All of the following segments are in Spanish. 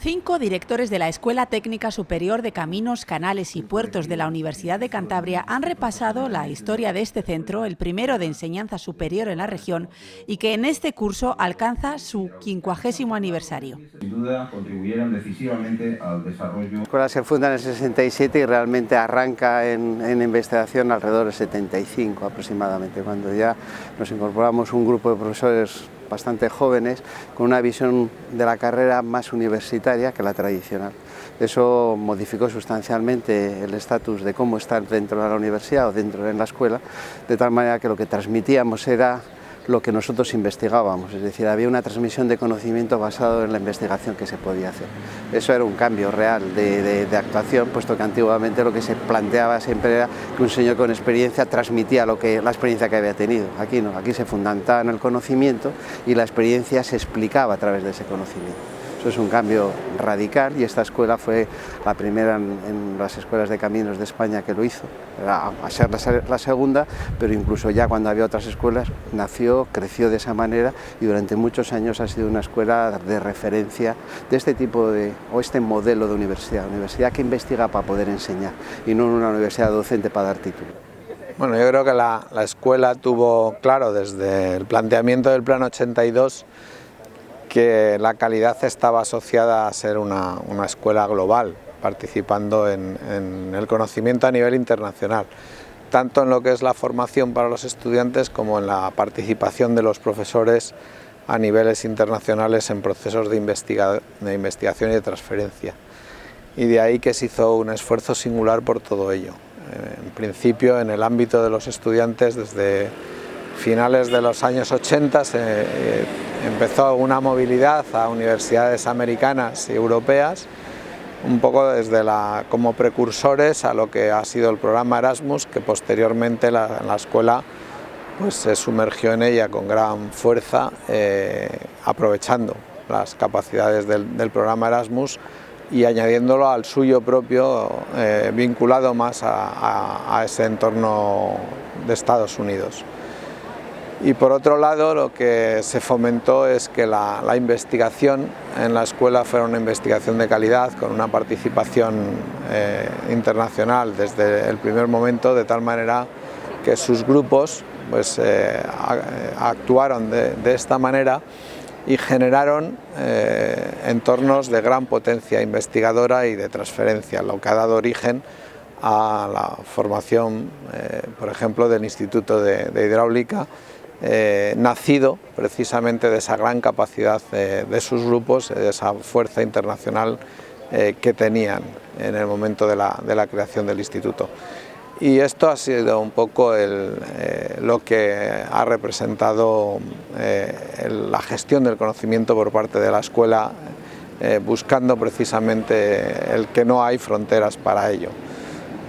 5 directores de la Escuela Técnica Superior de Caminos, Canales y Puertos de la Universidad de Cantabria han repasado la historia de este centro, el primero de enseñanza superior en la región, y que en este curso alcanza su 50º aniversario. Sin duda contribuyeron decisivamente al desarrollo. La escuela se funda en el 67 y realmente arranca en investigación alrededor del 75 aproximadamente, cuando ya nos incorporamos un grupo de profesores bastante jóvenes con una visión de la carrera más universitaria que la tradicional. Eso modificó sustancialmente el estatus de cómo estar dentro de la universidad o dentro de la escuela, de tal manera que lo que transmitíamos era lo que nosotros investigábamos, es decir, había una transmisión de conocimiento basado en la investigación que se podía hacer. Eso era un cambio real de actuación, puesto que antiguamente lo que se planteaba siempre era que un señor con experiencia transmitía la experiencia que había tenido. Aquí no, aquí se fundamentaba en el conocimiento y la experiencia se explicaba a través de ese conocimiento. Eso es un cambio radical y esta escuela fue la primera en las escuelas de caminos de España que lo hizo, a ser la segunda, pero incluso ya cuando había otras escuelas nació, creció de esa manera y durante muchos años ha sido una escuela de referencia de este tipo este modelo de universidad que investiga para poder enseñar y no una universidad docente para dar título. Bueno, yo creo que la escuela tuvo claro desde el planteamiento del Plan 82 que la calidad estaba asociada a ser una escuela global, participando en el conocimiento a nivel internacional, tanto en lo que es la formación para los estudiantes como en la participación de los profesores a niveles internacionales en procesos de investigación y de transferencia. Y de ahí que se hizo un esfuerzo singular por todo ello. En principio, en el ámbito de los estudiantes, desde finales de los años 80 empezó una movilidad a universidades americanas y europeas, un poco como precursores a lo que ha sido el programa Erasmus, que posteriormente la escuela pues, se sumergió en ella con gran fuerza, aprovechando las capacidades del programa Erasmus y añadiéndolo al suyo propio, vinculado más a ese entorno de Estados Unidos. Y por otro lado, lo que se fomentó es que la investigación en la escuela fuera una investigación de calidad, con una participación internacional desde el primer momento, de tal manera que sus grupos pues, actuaron de esta manera y generaron entornos de gran potencia investigadora y de transferencia, lo que ha dado origen a la formación, por ejemplo, del Instituto de Hidráulica, nacido precisamente de esa gran capacidad de sus grupos, de esa fuerza internacional que tenían en el momento de la creación del instituto. Y esto ha sido un poco lo que ha representado la gestión del conocimiento por parte de la escuela, buscando precisamente el que no hay fronteras para ello.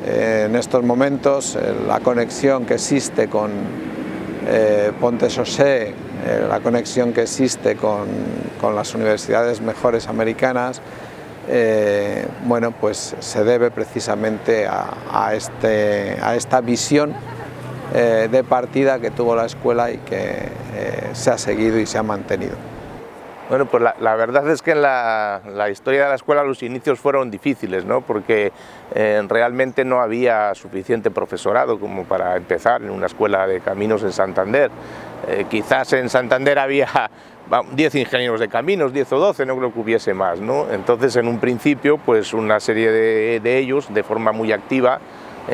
En estos momentos la conexión que existe con Pontesosé, la conexión que existe con las universidades mejores americanas, bueno, pues se debe precisamente a esta visión de partida que tuvo la escuela y que se ha seguido y se ha mantenido. Bueno, pues la verdad es que en la historia de la escuela los inicios fueron difíciles, ¿no? Porque realmente no había suficiente profesorado como para empezar en una escuela de caminos en Santander. Quizás en Santander había 10 ingenieros de caminos, 10 o 12, no creo que hubiese más, ¿no? Entonces, en un principio, pues una serie de ellos, de forma muy activa,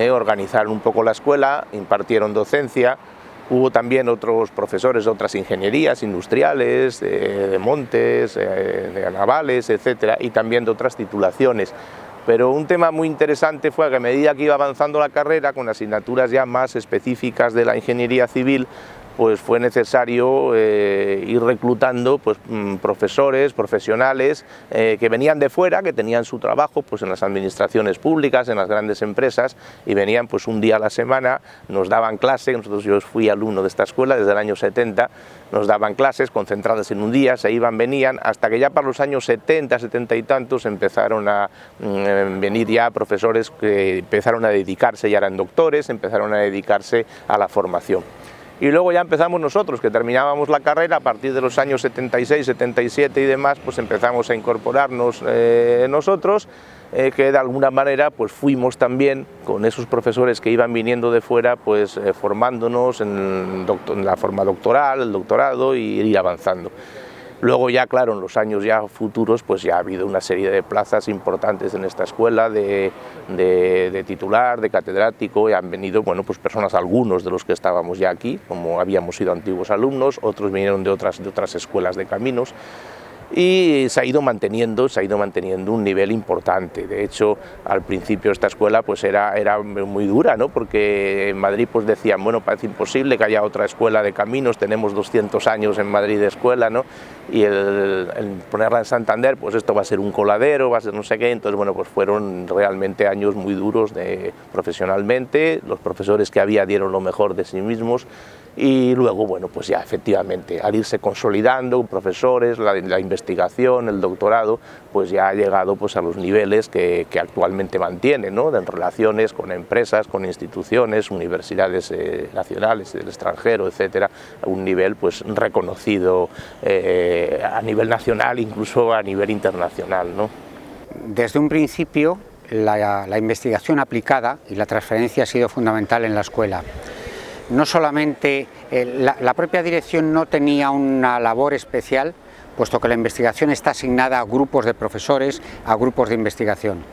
organizaron un poco la escuela, impartieron docencia. Hubo también otros profesores de otras ingenierías industriales, de montes, de navales, etcétera, y también de otras titulaciones. Pero un tema muy interesante fue que a medida que iba avanzando la carrera, con asignaturas ya más específicas de la ingeniería civil, pues fue necesario ir reclutando pues, profesores, profesionales que venían de fuera, que tenían su trabajo pues, en las administraciones públicas, en las grandes empresas, y venían pues, un día a la semana, nos daban clase. Yo fui alumno de esta escuela desde el año 70, nos daban clases concentradas en un día, se iban, venían, hasta que ya para los años 70, 70 y tantos empezaron a venir ya profesores que empezaron a dedicarse, ya eran doctores, empezaron a dedicarse a la formación. Y luego ya empezamos nosotros, que terminábamos la carrera, a partir de los años 76, 77 y demás, pues empezamos a incorporarnos nosotros, que de alguna manera pues fuimos también con esos profesores que iban viniendo de fuera, pues formándonos en la forma doctoral, el doctorado, y ir avanzando. Luego ya, claro, en los años ya futuros, pues ya ha habido una serie de plazas importantes en esta escuela de titular, de catedrático, y han venido, bueno, pues personas, algunos de los que estábamos ya aquí, como habíamos sido antiguos alumnos, otros vinieron de otras escuelas de caminos, y se ha ido manteniendo un nivel importante. De hecho, al principio esta escuela pues era muy dura, ¿no? Porque en Madrid pues decían, bueno, parece imposible que haya otra escuela de caminos, tenemos 200 años en Madrid de escuela, ¿no? Y el ponerla en Santander, pues esto va a ser un coladero, va a ser no sé qué. Entonces, bueno, pues fueron realmente años muy duros profesionalmente. Los profesores que había dieron lo mejor de sí mismos, y luego, bueno, pues ya efectivamente, al irse consolidando profesores, la investigación, el doctorado, pues ya ha llegado pues a los niveles que actualmente mantiene, ¿no? En relaciones con empresas, con instituciones, universidades nacionales, del extranjero, etcétera, a un nivel pues reconocido a nivel nacional, incluso a nivel internacional, ¿no? Desde un principio, la investigación aplicada y la transferencia ha sido fundamental en la escuela. No solamente la propia dirección no tenía una labor especial, puesto que la investigación está asignada a grupos de profesores, a grupos de investigación,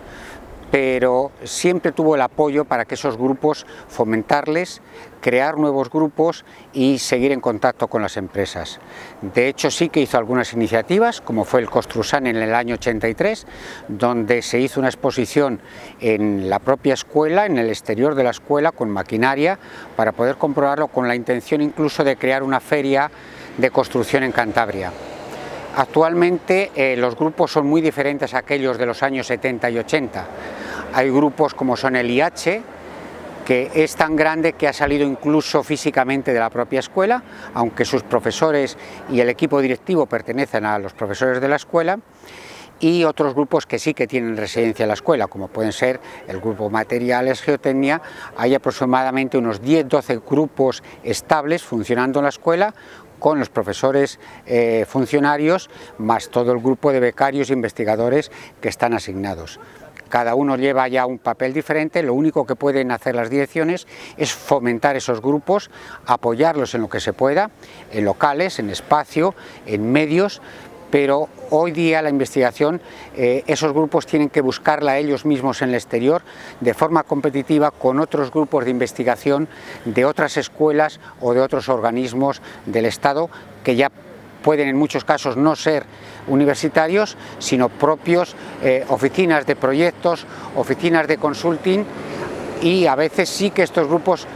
pero siempre tuvo el apoyo para que esos grupos fomentarles, crear nuevos grupos y seguir en contacto con las empresas. De hecho, sí que hizo algunas iniciativas, como fue el Construsan en el año 83, donde se hizo una exposición en la propia escuela, en el exterior de la escuela, con maquinaria, para poder comprobarlo, con la intención incluso de crear una feria de construcción en Cantabria. Actualmente los grupos son muy diferentes a aquellos de los años 70 y 80. Hay grupos como son el IH, que es tan grande que ha salido incluso físicamente de la propia escuela, aunque sus profesores y el equipo directivo pertenecen a los profesores de la escuela, y otros grupos que sí que tienen residencia en la escuela, como pueden ser el grupo Materiales, Geotecnia. Hay aproximadamente unos 10-12 grupos estables funcionando en la escuela, con los profesores funcionarios, más todo el grupo de becarios e investigadores que están asignados. Cada uno lleva ya un papel diferente. Lo único que pueden hacer las direcciones es fomentar esos grupos, apoyarlos en lo que se pueda, en locales, en espacio, en medios, pero hoy día la investigación, esos grupos tienen que buscarla ellos mismos en el exterior, de forma competitiva con otros grupos de investigación de otras escuelas o de otros organismos del Estado, que ya pueden en muchos casos no ser universitarios, sino propios, oficinas de proyectos, oficinas de consulting, y a veces sí que estos grupos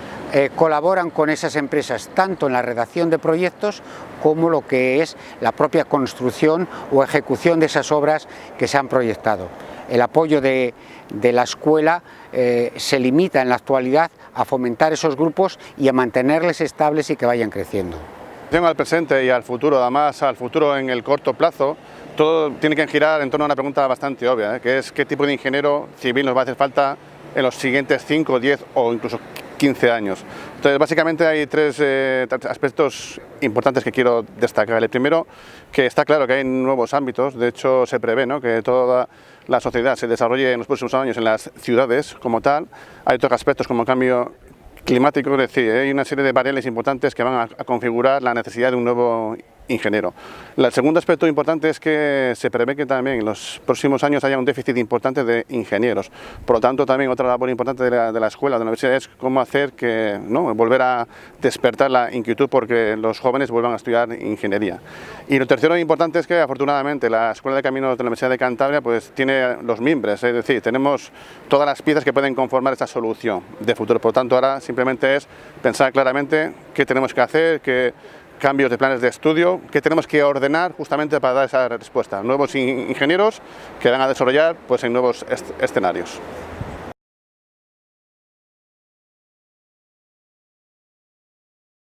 colaboran con esas empresas, tanto en la redacción de proyectos como lo que es la propia construcción o ejecución de esas obras que se han proyectado. El apoyo de la escuela se limita en la actualidad a fomentar esos grupos y a mantenerles estables y que vayan creciendo. Al presente y al futuro, además al futuro en el corto plazo, todo tiene que girar en torno a una pregunta bastante obvia, que es qué tipo de ingeniero civil nos va a hacer falta en los siguientes 5, 10 o incluso 15 años. Entonces, básicamente hay tres aspectos importantes que quiero destacar. El primero, que está claro que hay nuevos ámbitos, de hecho se prevé, ¿no?, que toda la sociedad se desarrolle en los próximos años en las ciudades como tal. Hay otros aspectos como el cambio climático, es decir, hay una serie de variables importantes que van a configurar la necesidad de un nuevo ingeniero. El segundo aspecto importante es que se prevé que también en los próximos años haya un déficit importante de ingenieros. Por lo tanto, también otra labor importante de la escuela, de la universidad, es cómo hacer que, ¿no?, volver a despertar la inquietud porque los jóvenes vuelvan a estudiar ingeniería. Y lo tercero importante es que, afortunadamente, la Escuela de Caminos de la Universidad de Cantabria pues tiene los mimbres, es decir, tenemos todas las piezas que pueden conformar esa solución de futuro. Por lo tanto, ahora simplemente es pensar claramente qué tenemos que hacer, qué cambios de planes de estudio, que tenemos que ordenar justamente para dar esa respuesta. Nuevos ingenieros que van a desarrollar pues en nuevos escenarios.